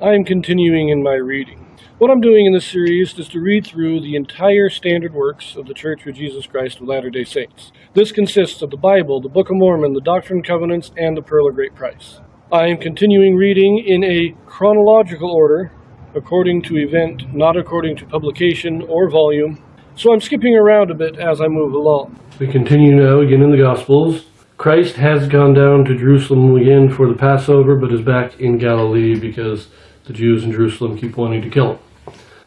I am continuing in my reading. What I'm doing in this series is to read through the entire standard works of the Church of Jesus Christ of Latter-day Saints. This consists of the Bible, the Book of Mormon, the Doctrine and Covenants, and the Pearl of Great Price. I am continuing reading in a chronological order, according to event, not according to publication or volume, so I'm skipping around a bit as I move along. We continue now again in the Gospels. Christ has gone down to Jerusalem again for the Passover, but is back in Galilee because the Jews in Jerusalem keep wanting to kill him.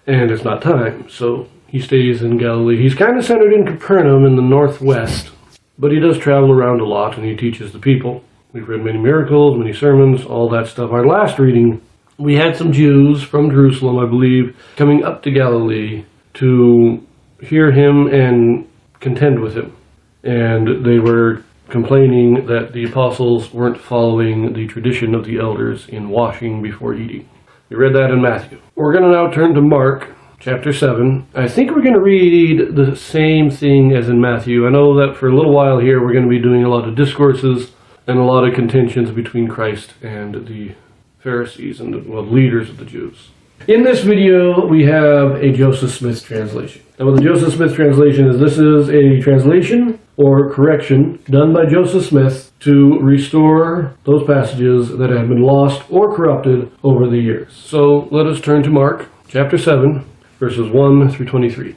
And it's not time, so he stays in Galilee. He's kind of centered in Capernaum in the northwest, but he does travel around a lot and he teaches the people. We've read many miracles, many sermons, all that stuff. Our last reading, we had some Jews from Jerusalem, I believe, coming up to Galilee to hear him and contend with him. And they were complaining that the apostles weren't following the tradition of the elders in washing before eating. We read that in Matthew. We're going to now turn to Mark, chapter 7. I think we're going to read the same thing as in Matthew. I know that for a little while here we're going to be doing a lot of discourses and a lot of contentions between Christ and the Pharisees and the leaders of the Jews. In this video, we have a Joseph Smith translation. And what the Joseph Smith translation is, this is a translation or correction done by Joseph Smith to restore those passages that have been lost or corrupted over the years. So let us turn to Mark, chapter 7, verses 1 through 23.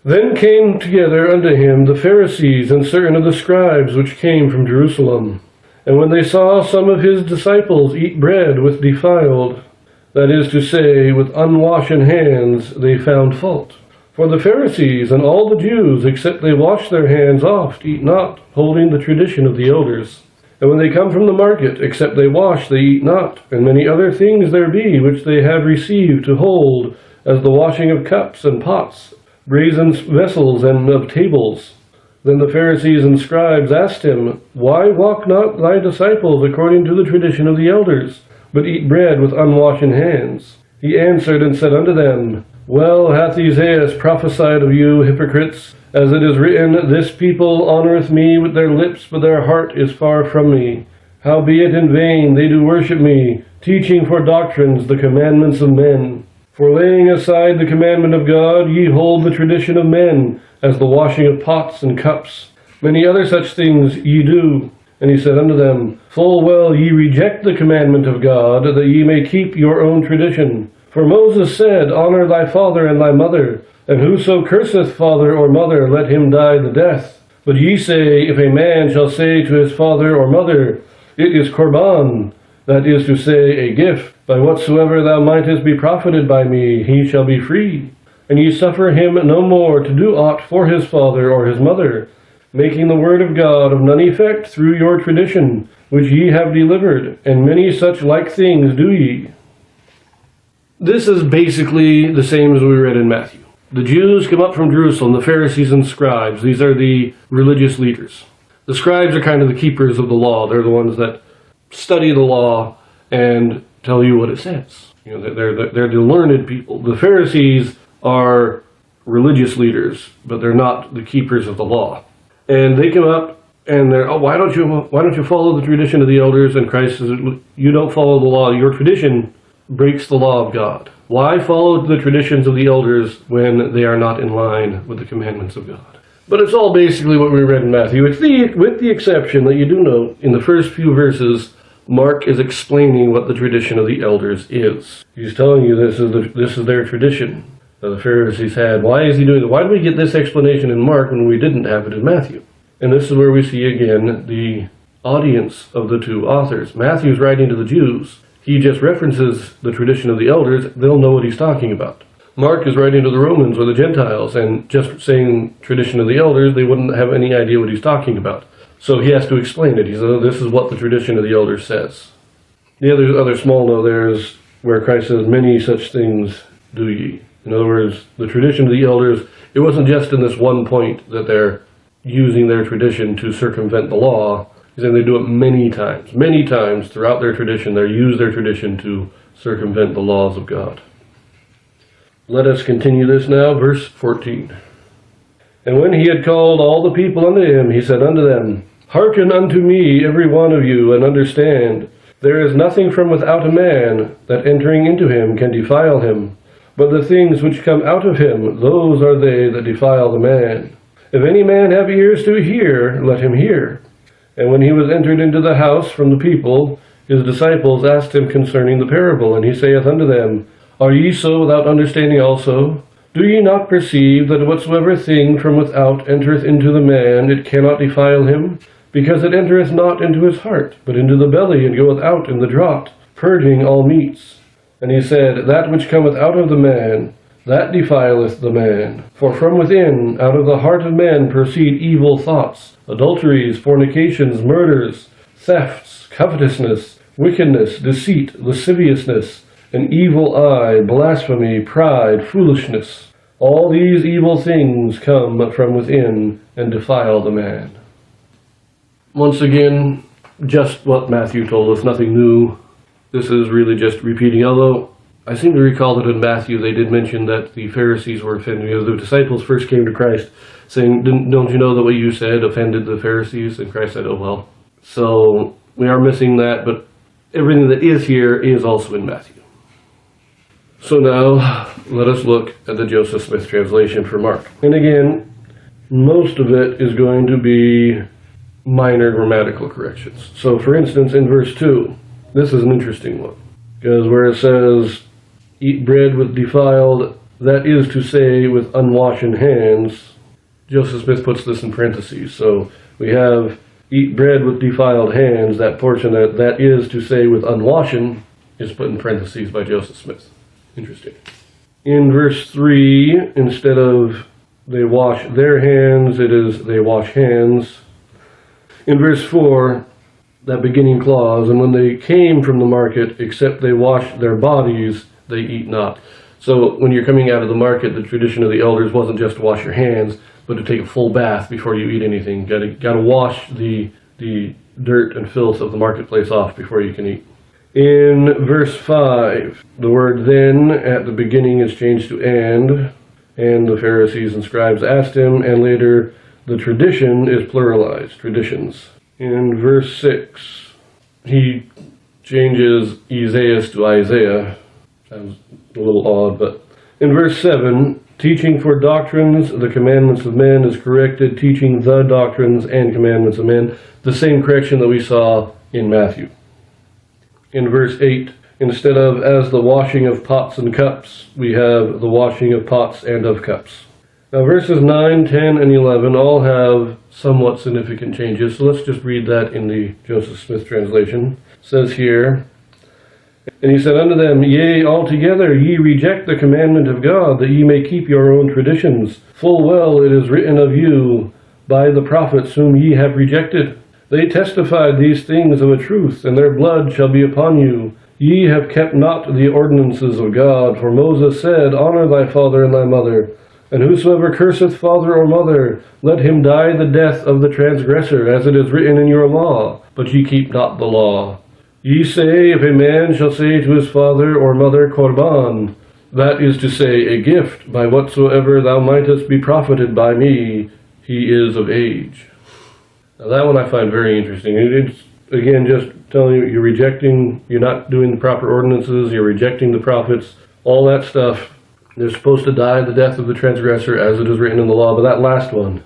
Then came together unto him the Pharisees and certain of the scribes which came from Jerusalem. And when they saw some of his disciples eat bread with defiled, that is to say, with unwashen hands, they found fault. For the Pharisees and all the Jews, except they wash their hands oft, eat not, holding the tradition of the elders. And when they come from the market, except they wash, they eat not. And many other things there be, which they have received to hold, as the washing of cups and pots, brazen vessels, and of tables. Then the Pharisees and scribes asked him, Why walk not thy disciples according to the tradition of the elders, but eat bread with unwashen hands? He answered and said unto them, Well hath Esaias prophesied of you, hypocrites, as it is written, This people honoureth me with their lips, but their heart is far from me. Howbeit in vain they do worship me, teaching for doctrines the commandments of men. For laying aside the commandment of God, ye hold the tradition of men, as the washing of pots and cups. Many other such things ye do. And he said unto them, Full well ye reject the commandment of God, that ye may keep your own tradition. For Moses said, Honour thy father and thy mother, and whoso curseth father or mother, let him die the death. But ye say, If a man shall say to his father or mother, It is Korban, that is to say, a gift, by whatsoever thou mightest be profited by me, he shall be free. And ye suffer him no more to do aught for his father or his mother, making the word of God of none effect through your tradition, which ye have delivered, and many such like things do ye. This is basically the same as we read in Matthew. The Jews come up from Jerusalem, the Pharisees and scribes. These are the religious leaders. The scribes are kind of the keepers of the law. They're the ones that study the law and tell you what it says. You know, they're the learned people. The Pharisees are religious leaders, but they're not the keepers of the law. And they come up and they're, why don't you follow the tradition of the elders? And Christ says, you don't follow the law. Your tradition breaks the law of God. Why follow the traditions of the elders when they are not in line with the commandments of God? But it's all basically what we read in Matthew, with the exception that you do note in the first few verses, Mark is explaining what the tradition of the elders is. He's telling you this is their tradition that the Pharisees had. Why is he doing it? Why do we get this explanation in Mark when we didn't have it in Matthew? And this is where we see again the audience of the two authors. Matthew's writing to the Jews. He just references the tradition of the elders. They'll know what he's talking about. Mark is writing to the Romans or the Gentiles, and just saying tradition of the elders, they wouldn't have any idea what he's talking about. So he has to explain it. He says, this is what the tradition of the elders says. The other small note there is where Christ says, Many such things do ye. In other words, the tradition of the elders, it wasn't just in this one point that they're using their tradition to circumvent the law. He's saying they do it many times. Many times throughout their tradition, they use their tradition to circumvent the laws of God. Let us continue this now, verse 14. And when he had called all the people unto him, he said unto them, Hearken unto me, every one of you, and understand. There is nothing from without a man that entering into him can defile him, but the things which come out of him, those are they that defile the man. If any man have ears to hear, let him hear. And when he was entered into the house from the people, his disciples asked him concerning the parable, and he saith unto them, Are ye so without understanding also? Do ye not perceive that whatsoever thing from without entereth into the man, it cannot defile him? Because it entereth not into his heart, but into the belly, and goeth out in the draught, purging all meats. And he said, That which cometh out of the man, that defileth the man. For from within, out of the heart of man, proceed evil thoughts, adulteries, fornications, murders, thefts, covetousness, wickedness, deceit, lasciviousness, an evil eye, blasphemy, pride, foolishness. All these evil things come from within and defile the man. Once again, just what Matthew told us, nothing new. This is really just repeating, although I seem to recall that in Matthew they did mention that the Pharisees were offended. The disciples first came to Christ saying, Don't you know that what you said offended the Pharisees? And Christ said, Oh well. So we are missing that, but everything that is here is also in Matthew. So now, let us look at the Joseph Smith translation for Mark. And again, most of it is going to be minor grammatical corrections. So for instance, in verse 2, this is an interesting one. Because where it says, Eat bread with defiled, that is to say, with unwashen hands, Joseph Smith puts this in parentheses. So we have, eat bread with defiled hands, that portion that is to say, with unwashen, is put in parentheses by Joseph Smith. Interesting. In verse 3, instead of they wash their hands, it is they wash hands. In verse 4, that beginning clause, and when they came from the market, except they wash their bodies, they eat not. So when you're coming out of the market, the tradition of the elders wasn't just to wash your hands, but to take a full bath before you eat anything. Got to wash the dirt and filth of the marketplace off before you can eat. In verse 5, the word then at the beginning is changed to and the Pharisees and scribes asked him, and later the tradition is pluralized, traditions. In verse 6, he changes Isaiah to Isaiah. Sounds a little odd, but in verse 7, teaching for doctrines, the commandments of men is corrected, teaching the doctrines and commandments of men, the same correction that we saw in Matthew. In verse 8, instead of as the washing of pots and cups, we have the washing of pots and of cups. Now verses 9, 10, and 11 all have somewhat significant changes, so let's just read that in the Joseph Smith translation. It says here, And he said unto them, Yea, altogether ye reject the commandment of God, that ye may keep your own traditions. Full well it is written of you by the prophets whom ye have rejected. They testified these things of a truth, and their blood shall be upon you. Ye have kept not the ordinances of God, for Moses said, Honor thy father and thy mother. And whosoever curseth father or mother, let him die the death of the transgressor, as it is written in your law. But ye keep not the law. Ye say, If a man shall say to his father or mother, Korban, that is to say, a gift, by whatsoever thou mightest be profited by me, he is of age. Now that one I find very interesting. It's, again, just telling you you're not doing the proper ordinances, you're rejecting the prophets, all that stuff. They're supposed to die the death of the transgressor, as it is written in the law. But that last one,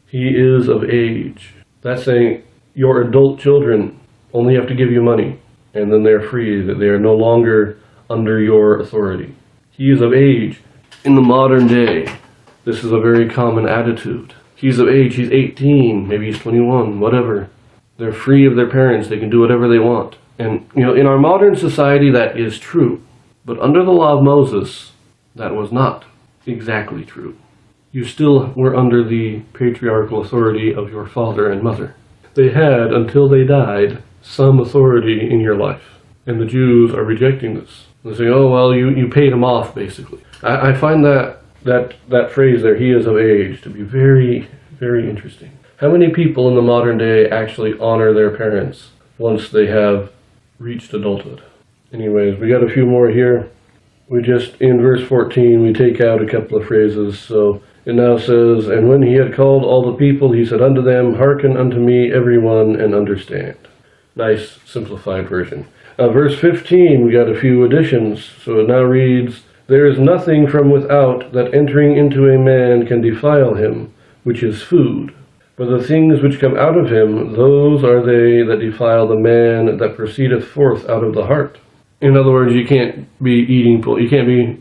he is of age. That's saying your adult children only have to give you money, and then they're free, that they are no longer under your authority. He is of age. In the modern day, this is a very common attitude. He's of age, he's 18, maybe he's 21, whatever. They're free of their parents, they can do whatever they want. And, in our modern society, that is true. But under the law of Moses, that was not exactly true. You still were under the patriarchal authority of your father and mother. They had, until they died, some authority in your life. And the Jews are rejecting this. They say, oh, well, you paid him off, basically. I find that phrase there, he is of age, to be very, very interesting. How many people in the modern day actually honor their parents once they have reached adulthood? Anyways, we got a few more here. In verse 14, we take out a couple of phrases. So it now says, And when he had called all the people, he said unto them, Hearken unto me, every one, and understand. Nice, simplified version. Verse 15, we got a few additions. So it now reads, "There is nothing from without that entering into a man can defile him, which is food. But the things which come out of him, those are they that defile the man that proceedeth forth out of the heart." In other words, you can't be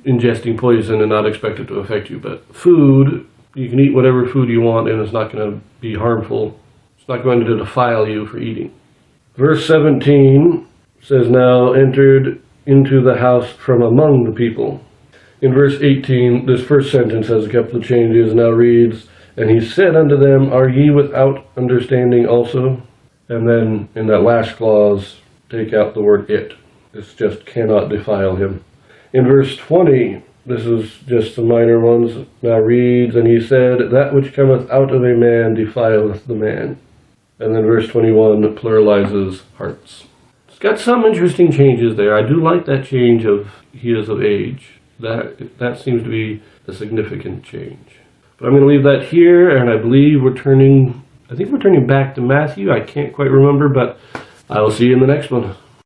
ingesting poison and not expect it to affect you. But food, you can eat whatever food you want and it's not going to be harmful. It's not going to defile you for eating. Verse 17 says, "Now entered into the house from among the people." In verse 18, this first sentence has a couple of changes. Now reads, "And he said unto them, Are ye without understanding also?" And then in that last clause, take out the word it. This just cannot defile him. In verse 20, this is just some minor ones. Now reads, "And he said, That which cometh out of a man defileth the man." And then verse 21 pluralizes hearts. It's got some interesting changes there. I do like that change of "he is of age." That seems to be a significant change. But I'm going to leave that here, and I believe we're turning back to Matthew. I can't quite remember, but I will see you in the next one.